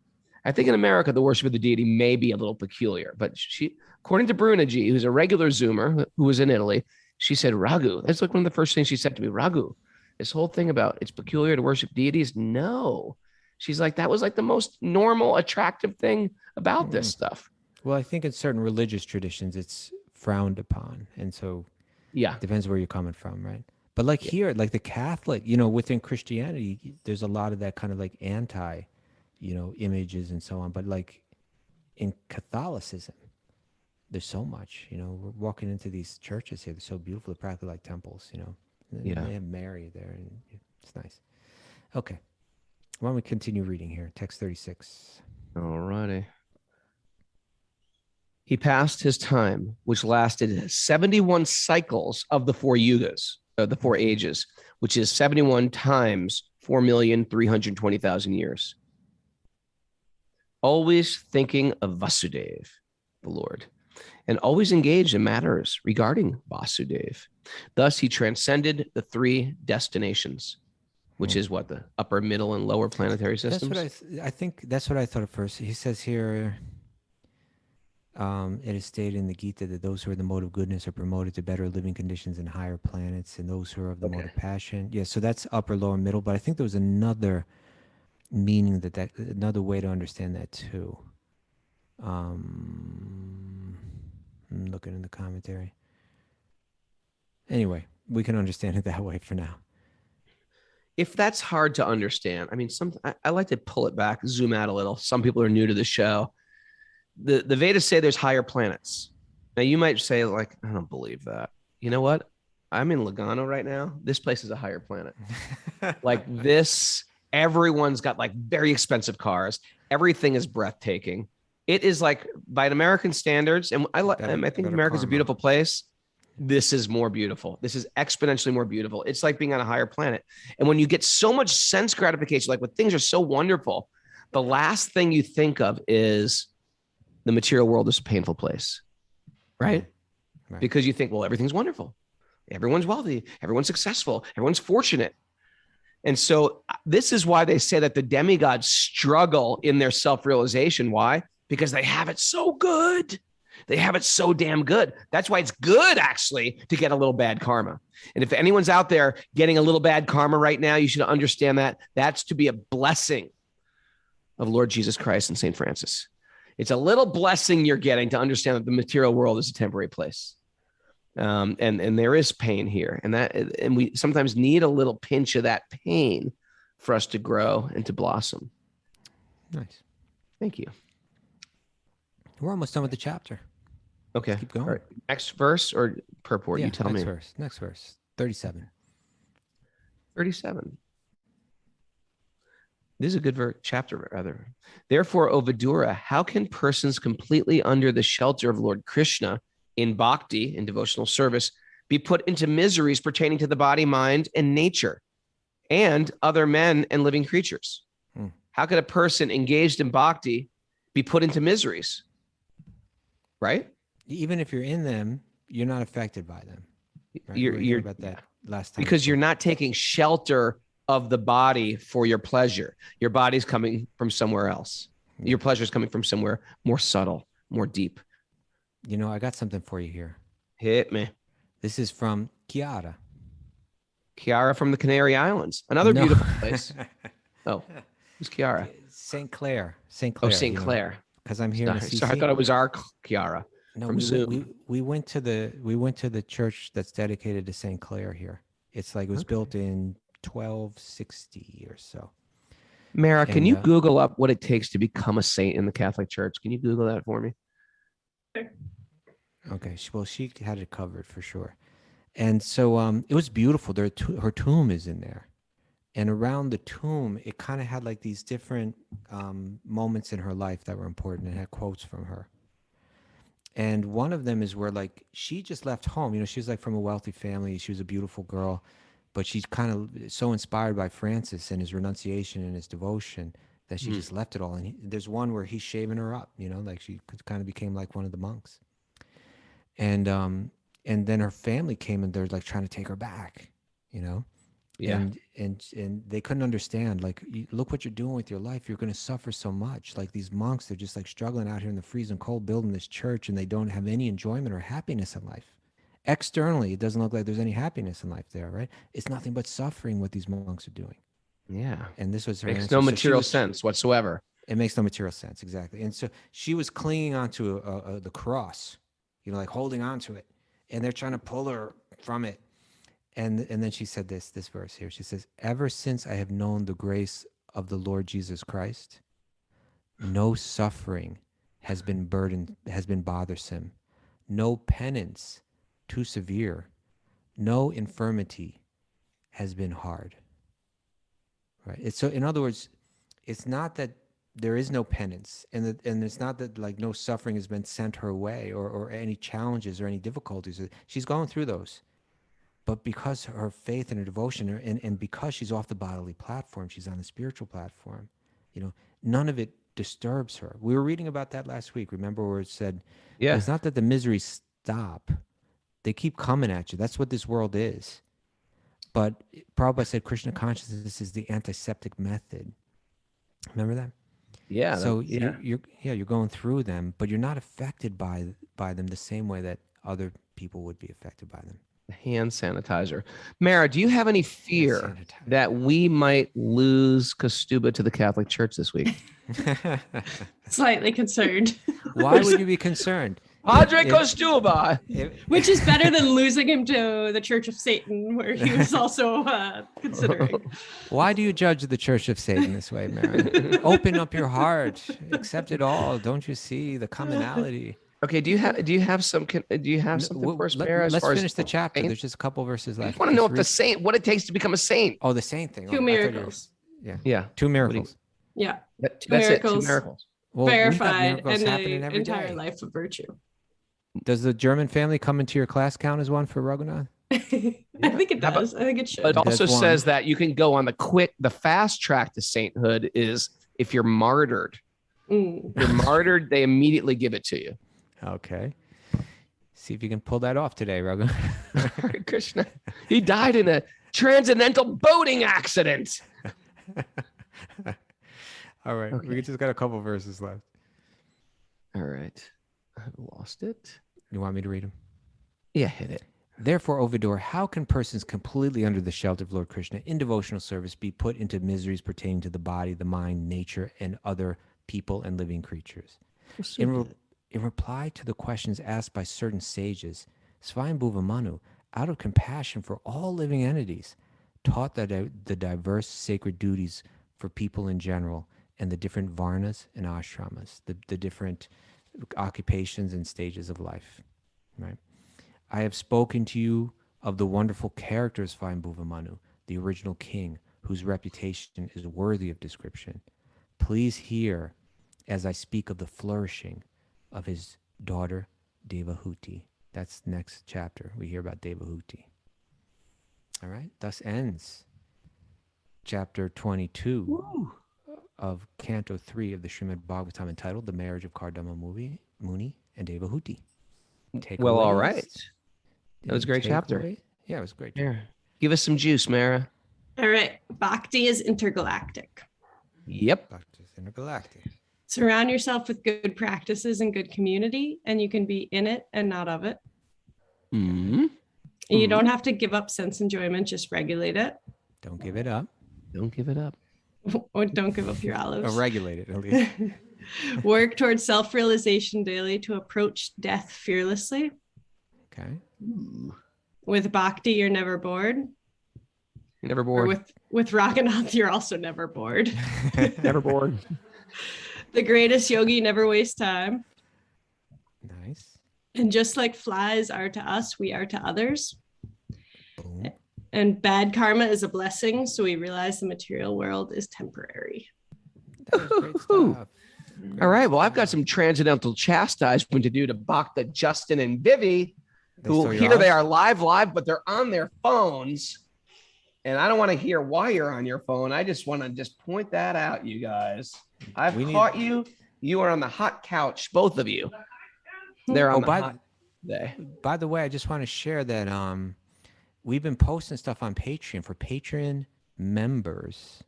I think in America, the worship of the deity may be a little peculiar, but she, according to Bruna G, who's a regular Zoomer who was in Italy, she said, Raghu, that's like one of the first things she said to me, Raghu, this whole thing about it's peculiar to worship deities. No, she's like, that was like the most normal, attractive thing about this stuff. Well, I think in certain religious traditions, it's frowned upon. And so it depends where you're coming from, right? But like here, like the Catholic, within Christianity, there's a lot of that kind of like anti, images and so on. But like in Catholicism, there's so much, we're walking into these churches here. They're so beautiful. They're practically like temples, They have Mary there and it's nice. Okay. Why don't we continue reading here? Text 36. All righty. He passed his time, which lasted 71 cycles of the 4 yugas, the 4 ages, which is 71 times 4,320,000 years. Always thinking of Vasudeva, the Lord, and always engaged in matters regarding Vasudeva. Thus, he transcended the 3 destinations, which is what, the upper, middle, and lower planetary systems? That's what I think that's what I thought at first. He says here, it is stated in the Gita that those who are in the mode of goodness are promoted to better living conditions in higher planets, and those who are of the mode of passion. Yeah, so that's upper, lower, middle. But I think there was another meaning another way to understand that too. I'm looking in the commentary. Anyway, we can understand it that way for now. if that's hard to understand, I mean, I like to pull it back, zoom out a little. Some people are new to the show. The Vedas say there's higher planets. Now you might say, like, I don't believe that. You know what? I'm in Lugano right now. This place is a higher planet. Like this, everyone's got like very expensive cars. Everything is breathtaking. It is like, by American standards, and I think America's a beautiful place. This is more beautiful. This is exponentially more beautiful. It's like being on a higher planet. And when you get so much sense gratification, like when things are so wonderful, the last thing you think of is the material world is a painful place, right? Because you think, well, everything's wonderful. Everyone's wealthy. Everyone's successful. Everyone's fortunate. And so this is why they say that the demigods struggle in their self-realization. Why? Because they have it so good. They have it so damn good. That's why it's good, actually, to get a little bad karma. And if anyone's out there getting a little bad karma right now, you should understand that that's to be a blessing of Lord Jesus Christ and St. Francis. It's a little blessing you're getting to understand that the material world is a temporary place. And there is pain here. And we sometimes need a little pinch of that pain for us to grow and to blossom. Nice. Thank you. We're almost done with the chapter. Okay. Keep going. All right. Next verse or purport? Yeah, you tell me. Next verse. 37. 37. This is a good chapter, rather. Therefore, O Vidura, how can persons completely under the shelter of Lord Krishna in bhakti, in devotional service, be put into miseries pertaining to the body, mind, and nature, and other men and living creatures? How could a person engaged in bhakti be put into miseries? Right? Even if you're in them, you're not affected by them. Right? You're about that last time. Because you're not taking shelter of the body for your pleasure. Your body's coming from somewhere else. Your pleasure is coming from somewhere more subtle, more deep. You know, I got something for you here. Hit me. This is from Chiara. Chiara from the Canary Islands. Another beautiful place. Oh, who's Chiara? St. Clare. Oh, St. Clare. Because I'm here in Assisi. Sorry, I thought it was our Chiara. No, from Zoom. We went to the church that's dedicated to St. Clare here. It's like it was built in 1260 or so. Mara, can you Google up what it takes to become a saint in the Catholic Church? Can you Google that for me? Okay. Well, she had it covered for sure. And so it was beautiful. Her tomb is in there. And around the tomb, it kind of had like these different moments in her life that were important. It had quotes from her. And one of them is where like she just left home. You know, she was like from a wealthy family. She was a beautiful girl, but she's kind of so inspired by Francis and his renunciation and his devotion that she just left it all. And there's one where he's shaving her up, you know, like she kind of became like one of the monks. And then her family came and they're like trying to take her back, you know? Yeah. And they couldn't understand, like, look what you're doing with your life. You're going to suffer so much. Like these monks, they're just like struggling out here in the freezing cold building this church, and they don't have any enjoyment or happiness in life. Externally, it doesn't look like there's any happiness in life there, right? It's nothing but suffering what these monks are doing. Yeah. And this was her Makes answer. no material sense whatsoever. It makes no material sense, exactly. And so she was clinging onto the cross, you know, like holding onto it, and they're trying to pull her from it. And then she said this verse here. She says, ever since I have known the grace of the Lord Jesus Christ, no suffering has been bothersome, no penance too severe, no infirmity has been hard. Right? So in other words, it's not that there is no penance, and it's not that like no suffering has been sent her way or any challenges or any difficulties. She's going through those. But because her faith and her devotion, and because she's off the bodily platform, she's on the spiritual platform, you know, none of it disturbs her. We were reading about that last week. Remember where it said, it's not that the miseries stop. They keep coming at you. That's what this world is. But Prabhupada said Krishna consciousness is the antiseptic method. Remember that? Yeah. So you're going through them, but you're not affected by them the same way that other people would be affected by them. Hand sanitizer. Mara, do you have any fear that we might lose Kaustubha to the Catholic Church this week? Slightly concerned. Why would you be concerned? Padre If- Kaustubha. Which is better than losing him to the Church of Satan, where he was also considering. Why do you judge the Church of Satan this way, Mary? Open up your heart, accept it all. Don't you see the commonality? Okay, do you have something for us, Mara, as Let's far as finish the chapter. saint? There's just a couple verses I left. want to know Just if the saint, what it takes to become a saint. Oh, the saint thing. Two Oh, I thought you were- miracles. Yeah, Two miracles. Yeah. that's miracles. it. 2 miracles. Well, we have Verified miracles and happening the every entire day. life of virtue. Does the German family come into your class count as one for Raghunath? I think it How about- does. I think it should. But it also That's one. says that you can go on the fast track to sainthood is if you're martyred. Mm. If you're martyred, they immediately give it to you. Okay. See if you can pull that off today, Raghunath. Krishna, he died in a transcendental boating accident. All right. Okay. We just got a couple verses left. All right, I've lost it. You want me to read them? Yeah, hit it. Therefore, O Vidura, how can persons completely under the shelter of Lord Krishna in devotional service be put into miseries pertaining to the body, the mind, nature, and other people and living creatures? In reply to the questions asked by certain sages, Svayambhuva Manu, out of compassion for all living entities, taught that the diverse sacred duties for people in general and the different varnas and ashramas, the different occupations and stages of life. Right? I have spoken to you of the wonderful character of Svayambhuva Manu, the original king, whose reputation is worthy of description. Please hear as I speak of the flourishing of his daughter Devahuti. That's next chapter. We hear about Devahuti. All right. Thus ends chapter 22 of Canto 3 of the Srimad Bhagavatam, entitled The Marriage of Kardama Muni and Devahuti. Well, all Takeaways? right. That was a great chapter. Takeaway? Yeah, it was a great. Here, give us some juice, Mara. All right. Bhakti is intergalactic. Yep. Bhakti intergalactic. Surround yourself with good practices and good community, and you can be in it and not of it. Mm-hmm. You don't have to give up sense enjoyment, just regulate it. Don't give it up. Don't give it up. Or don't give up your Or olives. regulate it, at least. Work towards self-realization daily to approach death fearlessly. Okay. With Bhakti, you're never bored. You're never Or bored. with Raghunath, you're also never bored. Never bored. The greatest yogi never wastes time. Nice. And just like flies are to us, we are to others. Boom. And bad karma is a blessing, so we realize the material world is temporary. That was great Woo-hoo. stuff. All right. Well, I've got some transcendental chastisement to do to Bhakta, Justin, and Vivi, They who stole your here they olives? are live, but they're on their phones. And I don't want to hear why you're on your phone. I just want to point that out, you guys. I've We need- caught you. You are on the hot couch, both of you. They're on Oh, the by hot day. By the way, I just want to share that we've been posting stuff on Patreon for Patreon members.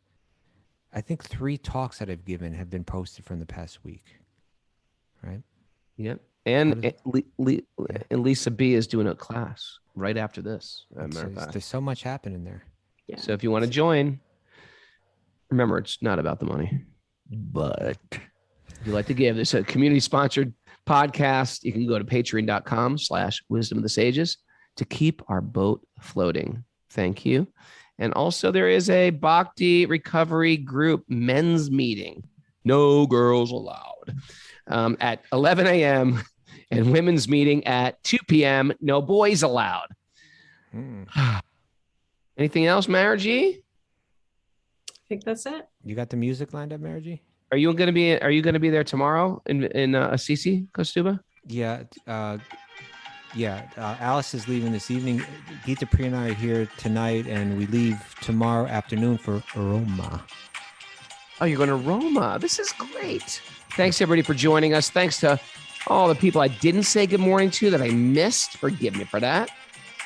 I think 3 talks that I've given have been posted from the past week. Right? Yep. How And, does- and Lisa B is doing a class right after this. as a matter of fact. There's so much happening there. Yeah. So if you want to join, remember, it's not about the money. But if you'd like to give, this a community sponsored podcast. You can go to patreon.com/wisdom of the sages to keep our boat floating. Thank you. And also there is a Bhakti recovery group men's meeting. No girls allowed at 11 a.m. and women's meeting at 2 p.m. No boys allowed. Hmm. Anything else, Margie? I think that's it. You got the music lined up, Margie? Are you going to be there tomorrow in Assisi, Kaustubha? Yeah. Alice is leaving this evening. Geeta Priya and I are here tonight, and we leave tomorrow afternoon for Roma. Oh, you're going to Roma. This is great. Thanks everybody for joining us. Thanks to all the people I didn't say good morning to that I missed. Forgive me for that.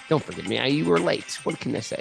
Don't forgive me. You were late. What can I say?